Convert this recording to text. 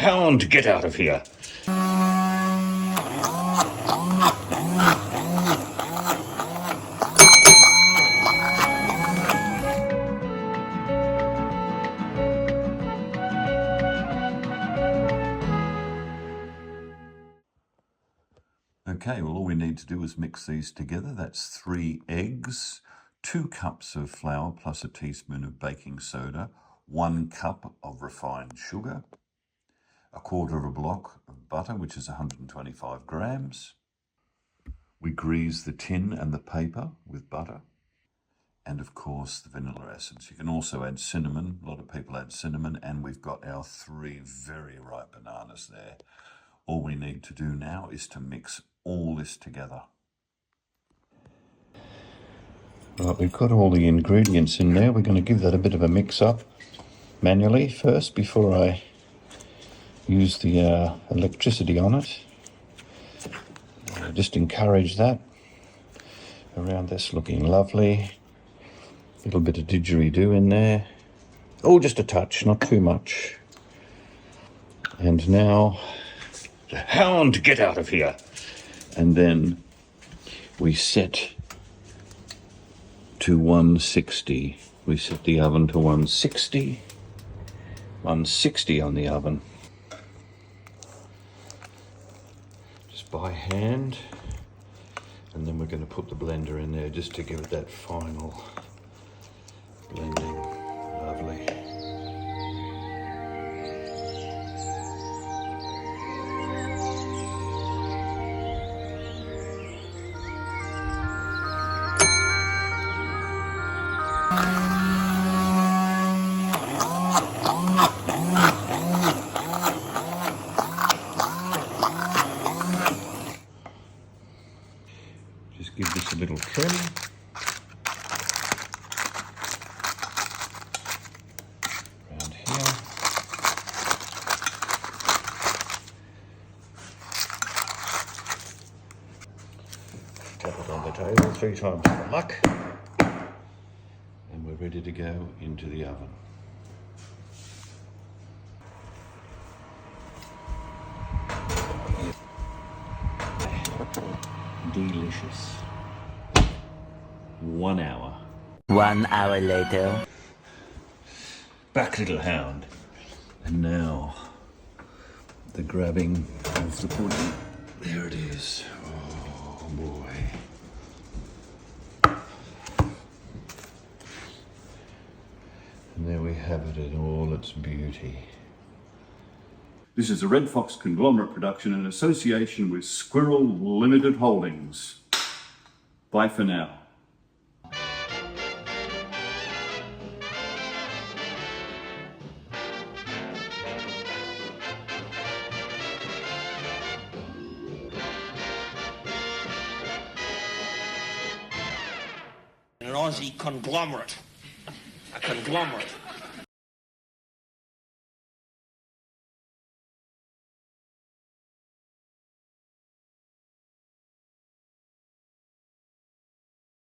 Hound, get out of here! Okay, well all we need to do is mix these together. That's 3 eggs, 2 cups of flour plus a teaspoon of baking soda, 1 cup of refined sugar, a quarter of a block of butter, which is 125 grams. We grease the tin and the paper with butter, and of course the vanilla essence. You can also add cinnamon. A lot of people add cinnamon, and we've got our 3 very ripe bananas there. All we need to do now is to mix all this together. Right, we've got all the ingredients in there. We're going to give that a bit of a mix up manually first before I use the electricity on it. Just encourage that around this, looking lovely. A little bit of didgeridoo in there. Oh, just a touch, not too much. And now, hound, get out of here! And then we set to 160. We set the oven to 160. 160 on the oven. Just by hand. And then we're going to put the blender in there just to give it that final blending. Lovely. Just give this a little trim. Around here. Tap it on the table 3 times for luck. And we're ready to go into the oven. Delicious. 1 hour. 1 hour later. Back, little hound. And now, the grabbing of the pudding. There it is. Oh boy. And there we have it in all its beauty. This is a Red Fox Conglomerate production in association with Squirrel Limited Holdings. Bye for now. An Aussie conglomerate. A conglomerate.